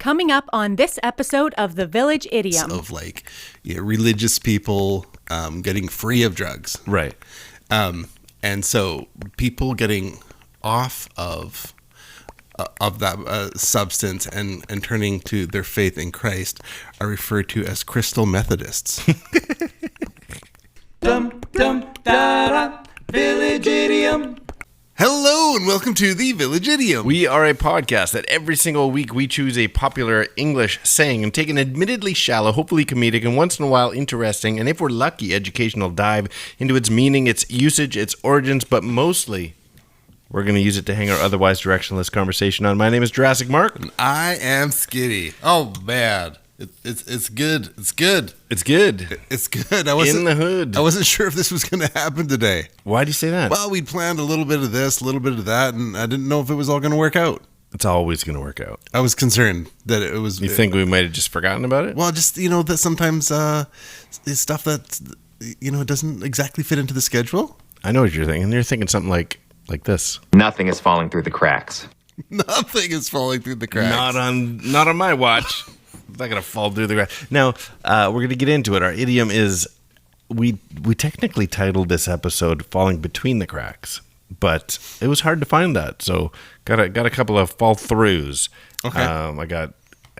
Coming up on this episode of the Village Idiom. Of religious people getting free of drugs. Right. And so people getting off of that substance and turning to their faith in Christ are referred to as crystal Methodists. Village Idiom. Hello and welcome to the Village Idiom. We are a podcast that every single week we choose a popular English saying and take an admittedly shallow, hopefully comedic, and once in a while interesting, and if we're lucky, educational dive into its meaning, its usage, its origins, but mostly we're going to use it to hang our otherwise directionless conversation on. My name is Jurassic Mark. And I am Skitty. Oh, man. It's good. It's good. It's good. It's good. In the hood. I wasn't sure if this was going to happen today. Why do you say that? Well, we'd planned a little bit of this, a little bit of that, and I didn't know if it was all going to work out. It's always going to work out. I was concerned that it was... You think we might have just forgotten about it? Well, just, that sometimes it's stuff that, doesn't exactly fit into the schedule. I know what you're thinking. You're thinking something like this. Nothing is falling through the cracks. Nothing is falling through the cracks. Not on my watch. It's not going to fall through the ground. Now, we're going to get into it. Our idiom is, we technically titled this episode Falling Between the Cracks, but it was hard to find that. So got a couple of fall throughs. Okay. I got,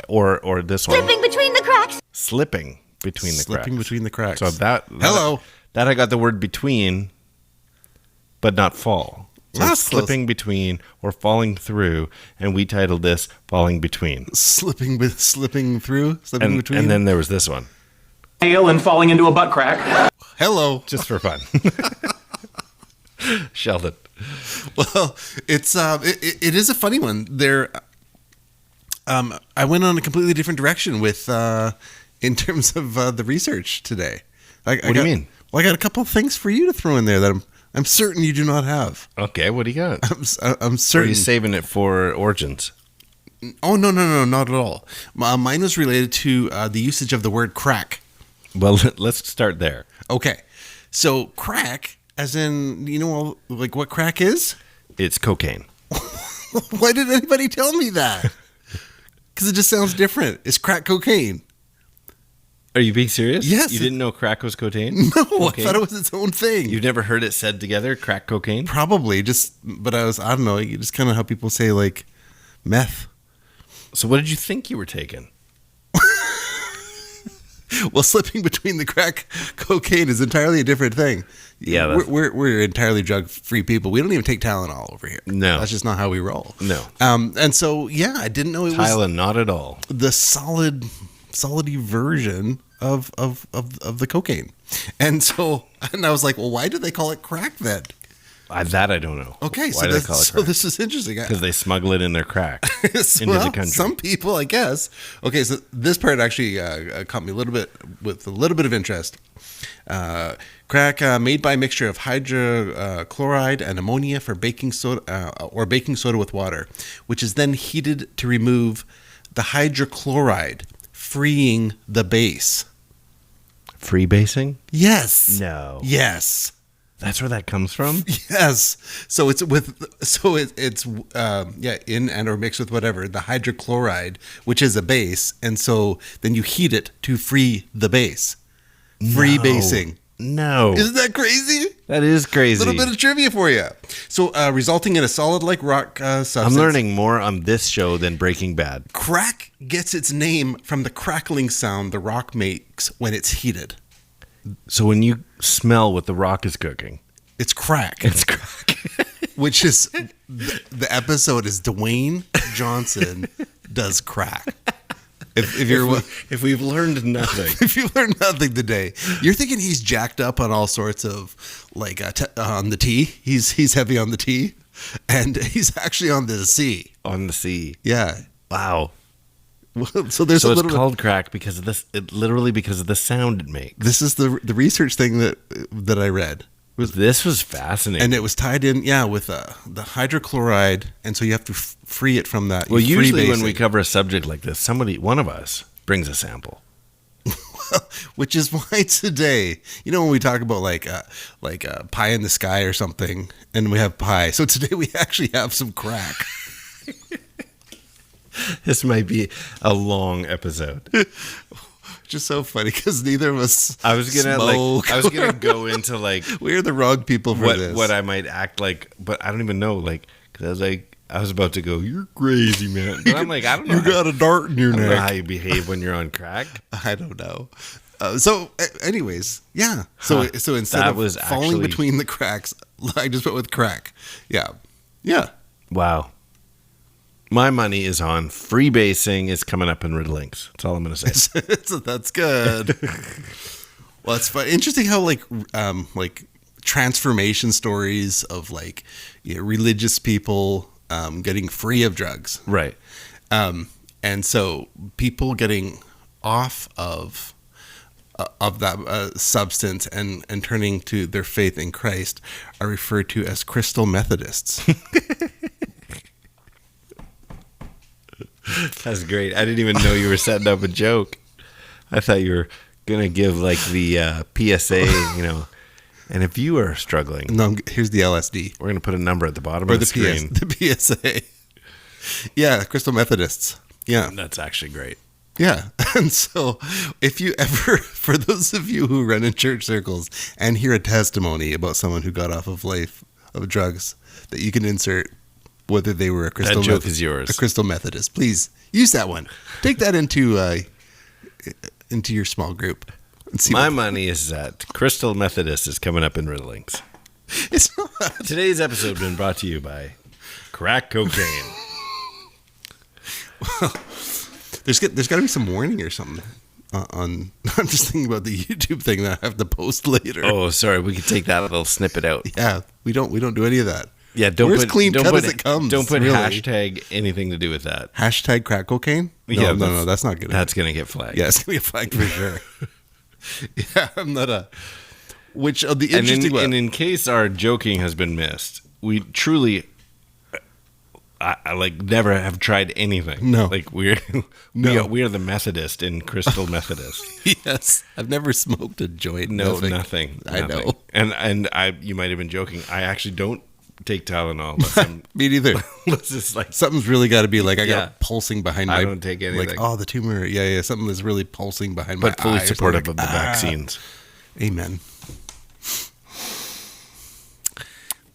or this one. Slipping between the cracks. Slipping between the cracks. Slipping between the cracks. So that Hello. That I got the word between, but not fall. So That's it's slipping between or falling through, and we titled this Falling Between. Slipping through, between. And then there was this one. Hail and falling into a butt crack. Hello. Just for fun. Sheldon. Well, it's it is a funny one. I went on a completely different direction with in terms of the research today. What do you mean? Well, I got a couple of things for you to throw in there that I'm certain you do not have. Okay, what do you got? I'm certain. Or are you saving it for origins? Oh, no, not at all. Mine was related to the usage of the word crack. Well, let's start there. Okay. So crack, as in, what crack is? It's cocaine. Why didn't anybody tell me that? Because it just sounds different. It's crack cocaine. Are you being serious? Yes. You didn't know crack was cocaine? No, Cocaine? I thought it was its own thing. You've never heard it said together, crack cocaine? Probably, but I don't know, you just kind of how people say, meth. So what did you think you were taking? Well, slipping between the crack cocaine is entirely a different thing. Yeah, we're entirely drug-free people. We don't even take Tylenol over here. No. That's just not how we roll. No. And so, yeah, I didn't know it was Tylenol, not at all. the solidy version of the cocaine. And I was like, well, why do they call it crack then? That I don't know. Okay, Why do they call it crack? this is interesting. Because they smuggle it in their crack into the country. Some people, I guess. Okay, so this part actually caught me a little bit of interest. Crack made by a mixture of hydrochloride and ammonia for baking soda or baking soda with water, which is then heated to remove the hydrochloride, freeing the base. Freebasing? Yes. No. Yes. That's where that comes from? Yes. So it's in and or mixed with whatever, the hydrochloride, which is a base, and so then you heat it to free the base. Free basing. No. Isn't that crazy? That is crazy. A little bit of trivia for you. So resulting in a solid like rock substance. I'm learning more on this show than Breaking Bad. Crack gets its name from the crackling sound the rock makes when it's heated. So when you smell what the rock is cooking, it's crack. it's crack. Which is, the episode is Dwayne Johnson does crack. If we've learned nothing. If you learned nothing today, you're thinking he's jacked up on all sorts of, on the T. He's heavy on the T, and he's actually on the C. On the C. Yeah. Wow. So there's it's called crack because of this. Literally because of the sound it makes. This is the research thing that I read. This was fascinating, and it was tied in, with the hydrochloride, and so you have to free it from that. Well, usually when we cover a subject like this, one of us brings a sample. Which is why today, when we talk about like pie in the sky or something, and we have pie. So today we actually have some crack. This might be a long episode. Just so funny because neither of us. I was gonna smoke. I was gonna go into like We're the wrong people for this. what I might act like, but I don't even know. Like, because I was about to go, "You're crazy, man." But I'm like, I don't know. You got a dart in your I don't know how neck. you behave when you're on crack. I don't know. Anyways, yeah. So instead That of was falling actually- between the cracks, I just went with crack. Yeah. Yeah. Wow. My money is on freebasing is coming up in Riddlinks. That's all I'm going to say. So that's good. Well, it's fun. Interesting how like transformation stories of like religious people getting free of drugs, Right. and so people getting off of that substance and turning to their faith in Christ are referred to as crystal Methodists. That's great. I didn't even know you were setting up a joke. I thought you were going to give like the PSA, And if you are struggling, No, here's the LSD we're going to put a number at the bottom or of the the screen. the PSA. Yeah, crystal Methodists. Yeah. That's actually great. Yeah. And so if you ever, for those of you who run in church circles and hear a testimony about someone who got off of life of drugs, that you can insert whether they were a crystal That joke is yours. a crystal Methodist. Please use that one. Take that into your small group. And see My what- money is that Crystal Methodist is coming up in Riddlinks. it's not. Today's episode has been brought to you by crack cocaine. There's got to be some warning or something on. I'm just thinking about the YouTube thing that I have to post later. Oh, sorry. We could take that little snippet out. Yeah, we don't do any of that. Yeah, don't We're put as clean don't cut put, as it comes. Don't put really. hashtag anything to do with that. Hashtag crack cocaine. No, that's not good. That's gonna get flagged. Yeah, it's gonna get flagged for sure. Yeah, I'm not a. Which of the And interesting one? in case our joking has been missed, we truly, I like never have tried anything. No. like we are the Methodist in Crystal Methodist. Yes, I've never smoked a joint. No, nothing. I nothing. know. And you might have been joking. I actually don't take Tylenol. Unless I'm, Me neither. unless it's like Something's really got to be like I Yeah. got pulsing behind my. I don't take anything. Like the tumor. Yeah. Something that's really pulsing behind my. but fully eye or supportive something of the vaccines. Amen.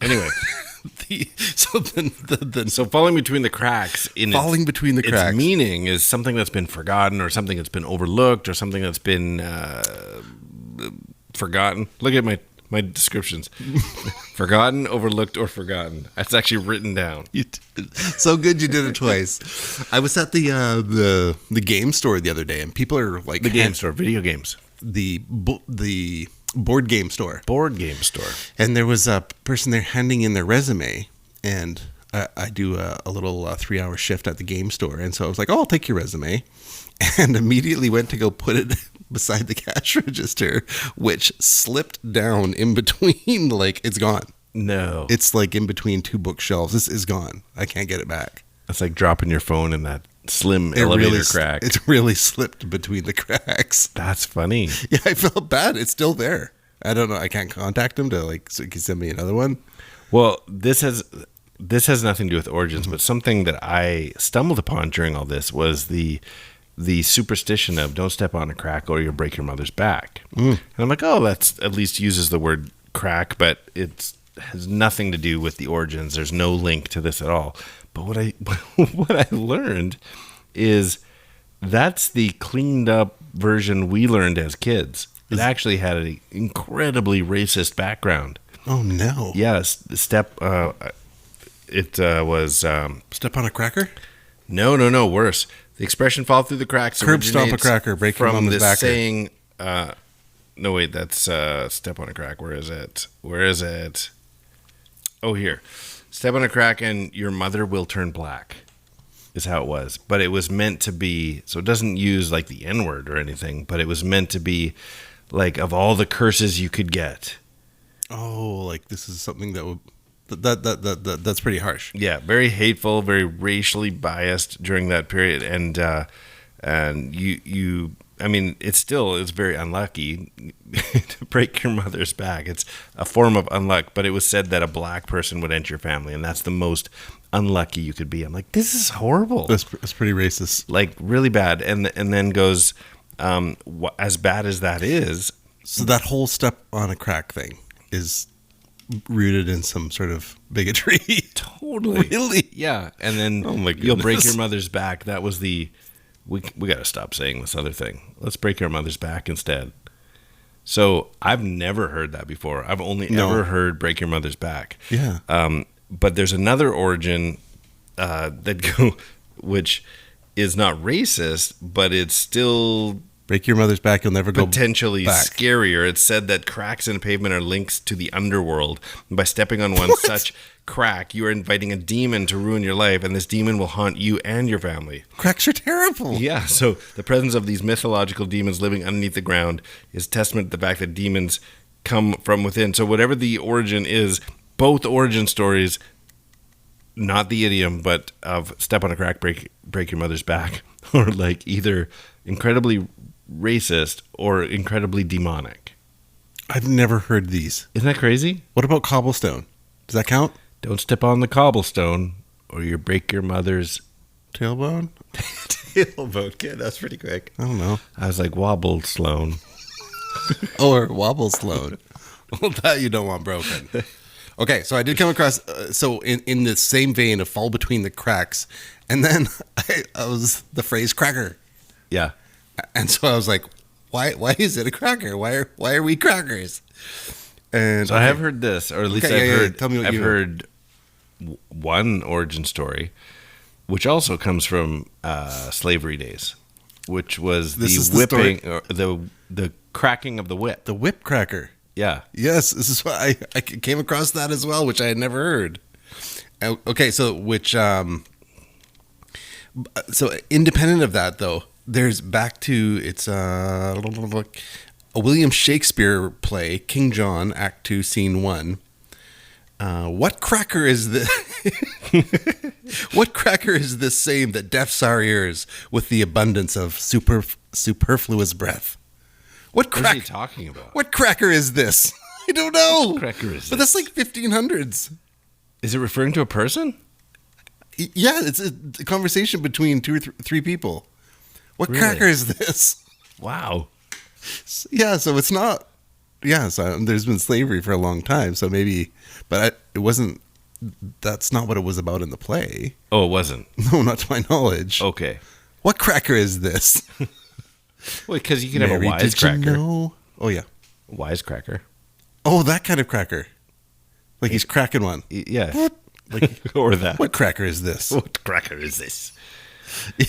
Anyway, So falling between the cracks in falling between the cracks. its meaning is something that's been forgotten or something that's been overlooked or something that's been forgotten. Look at my descriptions. Forgotten, overlooked, or forgotten. That's actually written down. So good you did it twice. I was at the game store the other day, and people are like The game store, video games. the board game store, Board game store. and there was a person there handing in their resume, and I do a little 3-hour shift at the game store, and so I was like, "Oh, I'll take your resume," and immediately went to go put it beside the cash register, which slipped down in between. Like it's gone. No. It's like in between two bookshelves. This is gone. I can't get it back. It's like dropping your phone in that slim elevator crack. It really slipped between the cracks. That's funny. Yeah, I felt bad. It's still there. I don't know. I can't contact him so he can send me another one. Well, this has nothing to do with origins, but something that I stumbled upon during all this was the superstition of don't step on a crack or you'll break your mother's back. And I'm like, oh, that's at least uses the word crack, but it has nothing to do with the origins. There's no link to this at all. But what I learned is that's the cleaned up version we learned as kids. It actually had an incredibly racist background. Oh no! Yes, was Step on a cracker. No, worse. The expression "fall through the cracks" Curb stomp a originates cracker, break your from mama's this backer. saying. No, wait, that's "step on a crack." Where is it? Oh, here. Step on a crack and your mother will turn black. Is how it was, but it was meant to be. So it doesn't use like the N-word or anything, but it was meant to be like of all the curses you could get. Oh, like this is something that would that's pretty harsh. Yeah, very hateful, very racially biased during that period, and you. I mean, it's very unlucky to break your mother's back. It's a form of unluck, but it was said that a black person would enter your family, and that's the most unlucky you could be. I'm like, this is horrible. That's pretty racist. Like really bad. And then goes, as bad as that is. So that whole step on a crack thing is rooted in some sort of bigotry. Totally. Really? Yeah. And then Oh my you'll break goodness. your mother's back. That was we got to stop saying this other thing. Let's break your mother's back instead. So I've never heard that before. I've only ever heard break your mother's back. Yeah. But there's another origin which is not racist, but it's still Break your mother's back, you'll never go potentially back. scarier. It's said that cracks in a pavement are links to the underworld. And by stepping on one such crack, you are inviting a demon to ruin your life, and this demon will haunt you and your family. Cracks are terrible. Yeah, so the presence of these mythological demons living underneath the ground is testament to the fact that demons come from within. So whatever the origin is, both origin stories, not the idiom, but of step on a crack, break your mother's back, are like either incredibly racist or incredibly demonic. I've never heard these. Isn't that crazy? What about cobblestone? Does that count? Don't step on the cobblestone or you break your mother's Tailbone? tailbone. Kid, that's pretty quick. I don't know. I was like, wobble, Sloan. Or wobble sloan. Well, that you don't want broken. Okay, so I did come across, so in the same vein of Fall Between the Cracks, and then I was the phrase cracker. Yeah. And so I was like, why is it a cracker? Why are we crackers? And So I have heard this, or at least Okay, I've yeah, yeah. heard. Tell me what I've you heard one origin story, which also comes from slavery days, which was This the is the whipping, story? or the cracking of the whip. the whip cracker. Yeah, Yes, this is why I came across that as well, which I had never heard. Okay, so so independent of that though, there's back to it's a William Shakespeare play, King John, Act 2, Scene 1. What cracker is this? What cracker is this same that deafs our ears with the abundance of superfluous breath? What what is he talking about? What cracker is this? I don't know. What cracker is But this? that's like 1500s. Is it referring to a person? Yeah, it's a conversation between two or three people. What Really? cracker is this? Wow. Yeah, so it's not. Yeah, so there's been slavery for a long time, so maybe, but it wasn't. That's not what it was about in the play. Oh, it wasn't. No, not to my knowledge. Okay. What cracker is this? Well, because you can have a Mary, did you wisecracker. know? Oh yeah. Wisecracker. Oh, that kind of cracker. Like he's cracking one. Yeah. Like, or that. What cracker is this? What cracker is this?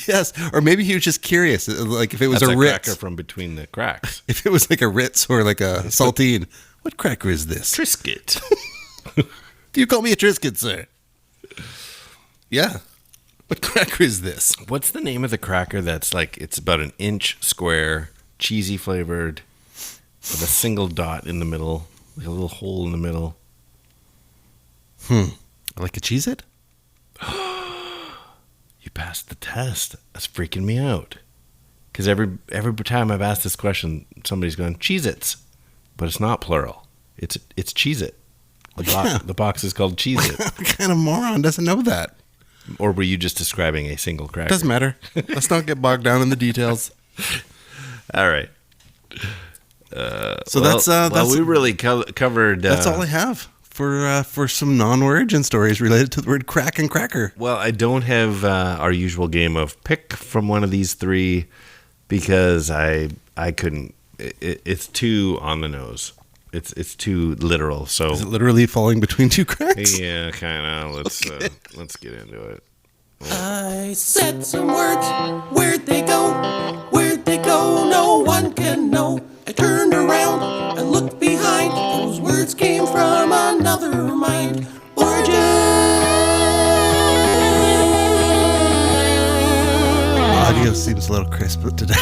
Yes, or maybe he was just curious. Like if it was That's a a Ritz, cracker from between the cracks. if it was like a Ritz or like a saltine. What cracker is this? Triscuit. Do you call me a Triscuit, sir? Yeah. What cracker is this? What's the name of the cracker that's like, it's about an inch square, cheesy flavored, with a single dot in the middle, like a little hole in the middle? Like a Cheez-It? You passed the test. That's freaking me out. Because every time I've asked this question, somebody's going, Cheez-Its. But it's not plural. It's Cheez-It. The box is called Cheez-It. What kind of moron doesn't know that? Or were you just describing a single cracker? Doesn't matter. Let's not get bogged down in the details. All right. So that's we really covered. that's all I have for some non-origin stories related to the word crack and cracker. Well, I don't have our usual game of pick from one of these three because I couldn't. It's too on the nose. It's too literal. So Is it literally falling between two cracks? yeah, kind of. Let's get into it. I said some words, where'd they go? Where'd they go? No one can know. I turned around, I looked behind. Those words came from another mind. Origin! Audio seems a little crisp today.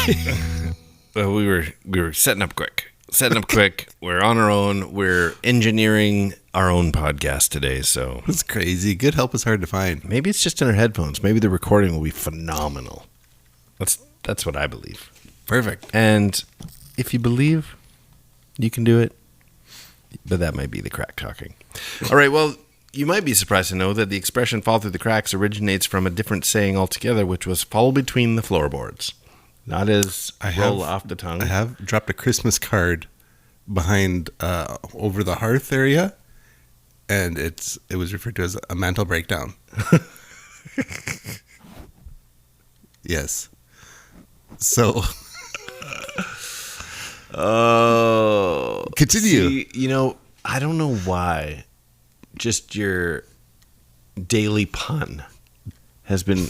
Well, we were setting up quick. We're on our own. We're engineering our own podcast today. So That's crazy. Good help is hard to find. maybe it's just in our headphones. Maybe the recording will be phenomenal. That's what I believe. Perfect. And if you believe, you can do it. But that might be the crack talking. All right. Well, You might be surprised to know that the expression fall through the cracks originates from a different saying altogether, which was fall between the floorboards. Not as roll off the tongue. I have dropped a Christmas card behind over the hearth area, and it was referred to as a mantle breakdown. Yes. So continue. See, I don't know why. Just your daily pun has been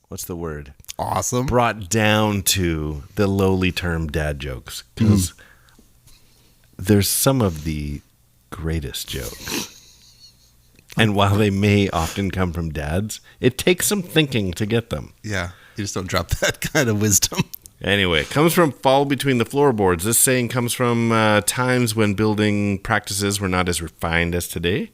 what's the word? Awesome. Brought down to the lowly term dad jokes, because there's some of the greatest jokes. And while they may often come from dads, it takes some thinking to get them. Yeah, you just don't drop that kind of wisdom. Anyway, it comes from fall between the floorboards. This saying comes from times when building practices were not as refined as today,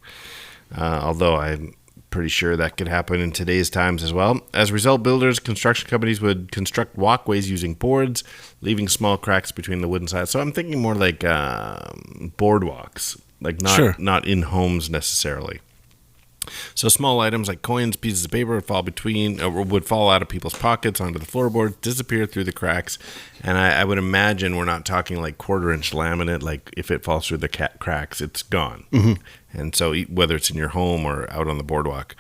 although I'm pretty sure that could happen in today's times as well. As a result, builders, construction companies would construct walkways using boards, leaving small cracks between the wooden sides. So I'm thinking more like boardwalks, like not in homes necessarily. So small items like coins, pieces of paper would fall out of people's pockets onto the floorboards, disappear through the cracks. And I would imagine we're not talking like 1/4-inch laminate. Like if it falls through the cracks, it's gone. Mm-hmm. And so whether it's in your home or out on the boardwalk.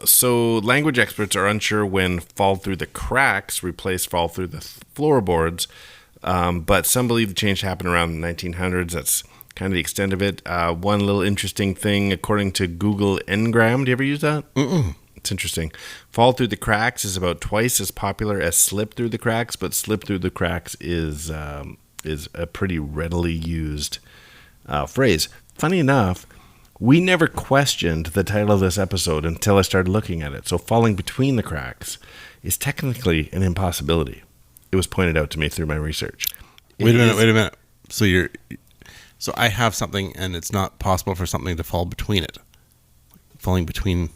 So language experts are unsure when fall through the cracks replaced fall through the floorboards. But some believe the change happened around the 1900s. That's kind of the extent of it. One little interesting thing, according to Google Ngram, do you ever use that? Mm-mm. It's interesting. Fall through the cracks is about twice as popular as slip through the cracks, but slip through the cracks is a pretty readily used phrase. Funny enough, we never questioned the title of this episode until I started looking at it. So falling between the cracks is technically an impossibility. It was pointed out to me through my research. Wait a minute. So I have something, and it's not possible for something to fall between it. Falling between,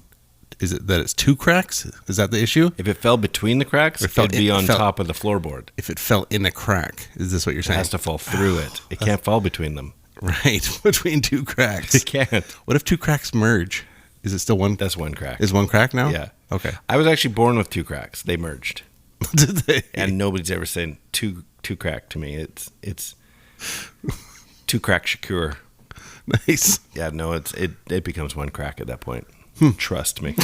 is it that it's two cracks? Is that the issue? If it fell between the cracks, it'd be on top of the floorboard. If it fell in a crack, is this what you're saying? It has to fall through it. It can't fall between them. Right, between two cracks. It can't. What if two cracks merge? Is it still one? That's one crack. Is one crack now? Yeah. Okay. I was actually born with two cracks. They merged. Did they? And nobody's ever said two crack to me. It's two crack Shakur. Nice. Yeah, no, it becomes one crack at that point. Trust me.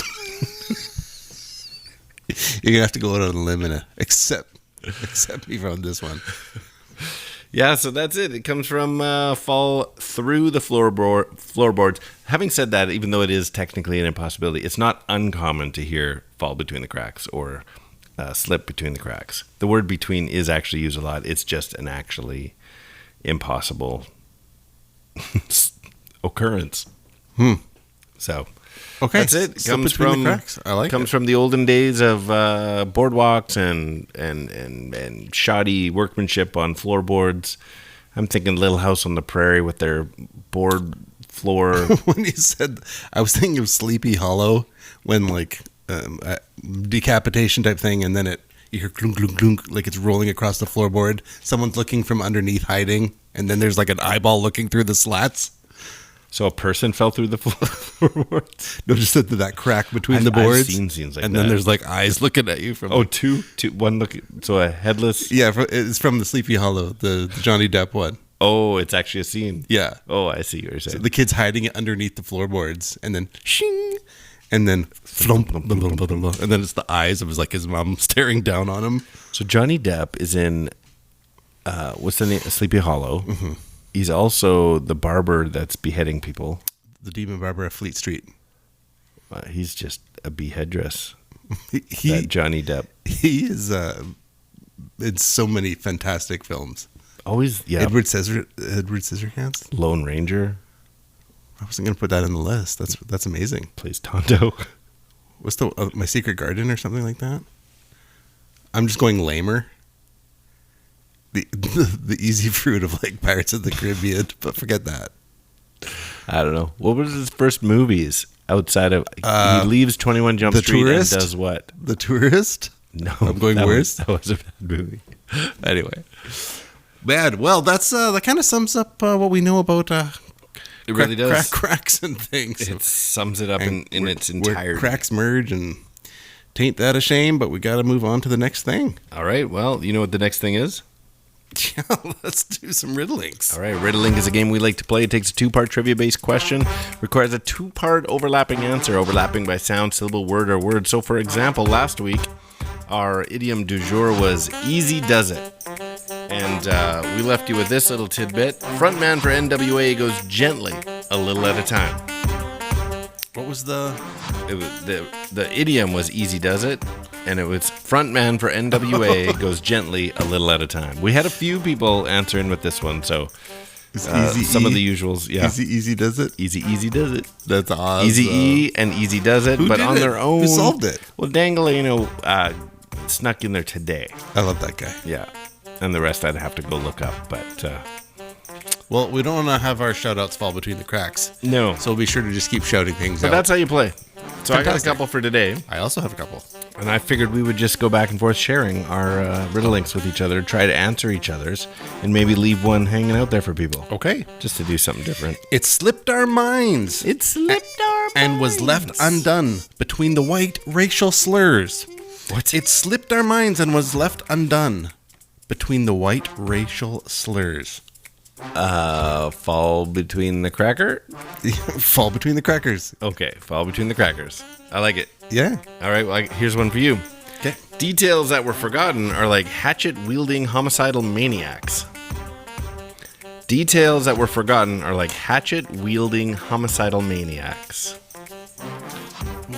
You're gonna have to go out on a limb and accept me from this one. Yeah, so that's it. It comes from fall through the floorboards. Having said that, even though it is technically an impossibility, it's not uncommon to hear fall between the cracks or slip between the cracks. The word between is actually used a lot. It's just an actually impossible occurrence. So okay, that's it. Slip comes from the cracks. I like comes from the olden days of boardwalks and shoddy workmanship on floorboards. I'm thinking Little House on the Prairie with their board floor. When you said, I was thinking of Sleepy Hollow, when like a decapitation type thing, and then you hear clunk, clunk, clunk, like it's rolling across the floorboard. Someone's looking from underneath, hiding, and then there's like an eyeball looking through the slats. So a person fell through the floorboards? No, just that crack between the boards. I've seen scenes like and that. then there's like eyes looking at you from. Oh, two, one look. So a headless. Yeah, it's from the Sleepy Hollow, the Johnny Depp one. Oh, it's actually a scene. Yeah. Oh, I see what you're saying. So the kid's hiding it underneath the floorboards, and then shing, and then flump, and then it's the eyes of his mom staring down on him. So Johnny Depp is in what's the name? Sleepy Hollow. Mm-hmm. He's also the barber that's beheading people. The demon barber of Fleet Street. He's just a beheadress. That Johnny Depp. He is in so many fantastic films. Always, yeah. Edward Scissorhands. Lone Ranger. I wasn't gonna put that in the list. That's amazing. Plays Tonto. What's the My Secret Garden or something like that? I'm just going lamer. The easy fruit of like Pirates of the Caribbean, but forget that. I don't know. What was his first movies outside of? He leaves 21 Jump Street Tourist? and does what? The Tourist? No, I'm going worse. That was a bad movie. Anyway, bad. Well, that kind of sums up what we know about It really does. Cracks and things. It sums it up in its where entirety. cracks merge, and tain't that a shame, but we got to move on to the next thing. All right. Well, you know what the next thing is? Yeah, let's do some riddlings. All right. Riddling is a game we like to play. It takes a 2-part trivia-based question, requires a 2-part overlapping answer, overlapping by sound, syllable, word, or word. So, for example, last week, our idiom du jour was easy does it. And we left you with this little tidbit. Frontman for NWA goes gently, a little at a time. What was the... The idiom was easy does it, and it was frontman for NWA goes gently, a little at a time. We had a few people answering with this one, so some of the usuals, yeah. Easy does it? Easy does it. That's awesome. Easy E and easy does it, Who but did on it? their own. Who solved it? Well, Dangle, snuck in there today. I love that guy. Yeah, and the rest I'd have to go look up, but Well, we don't want to have our shout-outs fall between the cracks. no. So we'll be sure to just keep shouting things But out. that's how you play. So I got a Fantastic. couple for today, I also have a couple. and I figured we would just go back and forth sharing our riddlinks with each other, try to answer each other's, and maybe leave one hanging out there for people. Okay. Just to do something different. It slipped our minds. It slipped our And was left undone between the white racial slurs. What? It slipped our minds and was left undone between the white racial slurs. Fall between the cracker? Fall between the crackers. Okay, fall between the crackers. I like it. Yeah. All right, well, here's one for you. Okay. Details that were forgotten are like hatchet-wielding homicidal maniacs. Details that were forgotten are like hatchet-wielding homicidal maniacs.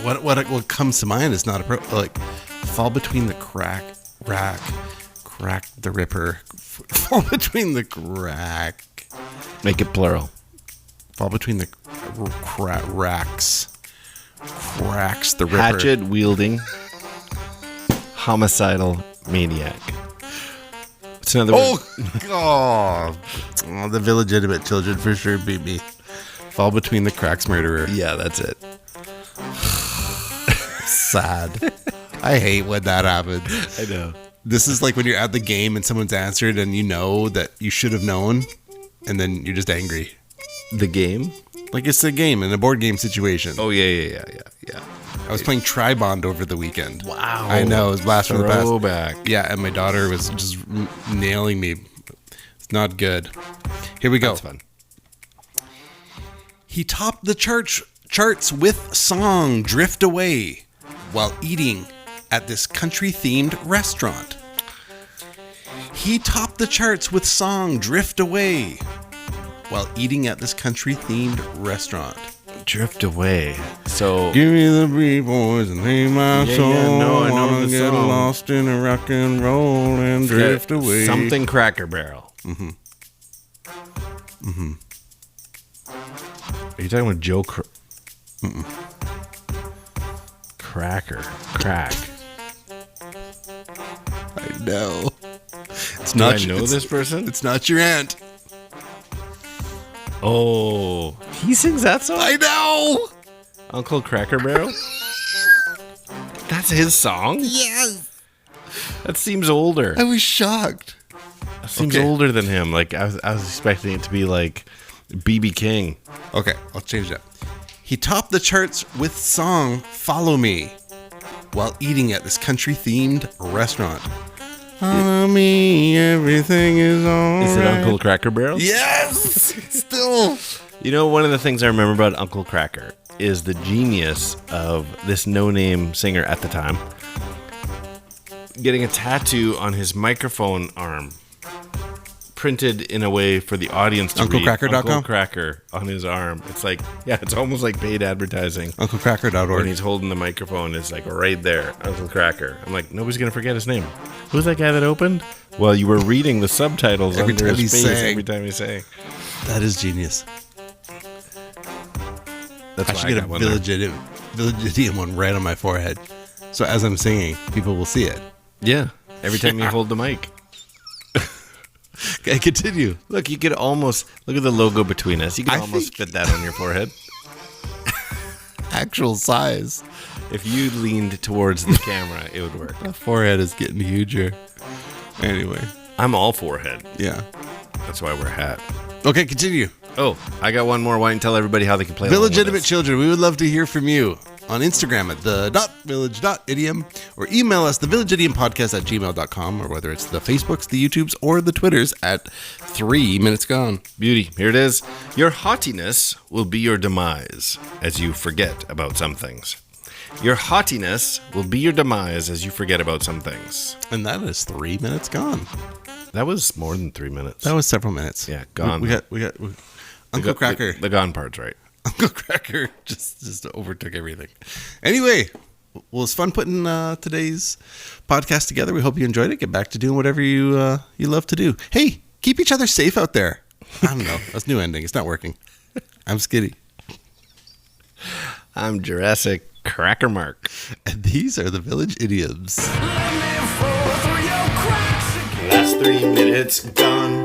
What comes to mind is not like fall between the crack the ripper. Fall between the crack. Make it plural. Fall between the racks. Cracks the ripper. Hatchet-wielding homicidal maniac. It's another word. Oh, the Village Idiom children for sure beat me. Fall between the cracks murderer. Yeah, that's it. Sad. I hate when that happens. I know. This is like when you're at the game and someone's answered and you know that you should have known, and then you're just angry. The game? Like it's a game in a board game situation. Oh, yeah. I was playing Tribond over the weekend. Wow. I know, it was blast from the past. Throwback. Yeah, and my daughter was just nailing me. It's not good. Here we go. That's fun. He topped the charts with song Drift Away while eating at this country-themed restaurant. He topped the charts with song Drift Away while eating at this country-themed restaurant. Drift away. So Give me the beat boys and leave my Yeah, soul. yeah, no, I know Wanna the get song. lost in a rock and roll and drift away. something Cracker Barrel. Are you talking about Joe Cracker? Crack. I know. It's Do not I know it's- this person? It's not your aunt. Oh, he sings that song? I know. Uncle Cracker Barrel? That's his song? Yes. That seems older. I was shocked. That seems Okay. older than him. Like I was expecting it to be like BB King. Okay, I'll change that. He topped the charts with song Follow Me while eating at this country-themed restaurant. Follow me, everything is all Is it right. Uncle Cracker Barrel? Yes! Still. You know, one of the things I remember about Uncle Cracker is the genius of this no-name singer at the time getting a tattoo on his microphone arm, printed in a way for the audience to read. UncleCracker.com? Uncle Cracker on his arm. It's like, yeah, it's almost like paid advertising. When UncleCracker.org. he's holding the microphone, it's like right there, Uncle Cracker. I'm like, nobody's gonna forget his name. Who's that guy that opened? Well, you were reading the subtitles Every under time his he face sang. every time he sang. That is genius. That's I why should I get got a one Village Idiom one right on my forehead. So as I'm singing, people will see it. there. Yeah, every time you hold the mic. Okay, continue. Look, you could almost look at the logo between us. You could I almost think- fit that on your forehead Actual size. if you leaned towards the camera. It would work. My forehead is getting huger. Anyway, I'm all forehead. yeah. That's why we're hat. Okay, continue. Oh, I got one more. Why don't you tell everybody how they can play along with Village us? children, we would love to hear from you on Instagram at the.village.idiom or email us thevillageidiompodcast@gmail.com, or whether it's the Facebooks, the YouTubes, or the Twitters at 3 Minutes Gone. Beauty. Here it is. Your haughtiness will be your demise as you forget about some things. Your haughtiness will be your demise as you forget about some things. And that is 3 minutes gone. That was more than 3 minutes. That was several minutes. Yeah, gone. We got Uncle Cracker. The gone part's right. Uncle Cracker just overtook everything. Anyway, well, it was fun putting today's podcast together. We hope you enjoyed it. Get back to doing whatever you love to do. Hey, keep each other safe out there. I don't know. That's new ending. It's not working. I'm Skitty. I'm Jurassic Cracker Mark. And these are the Village Idioms. Last 3 minutes gone.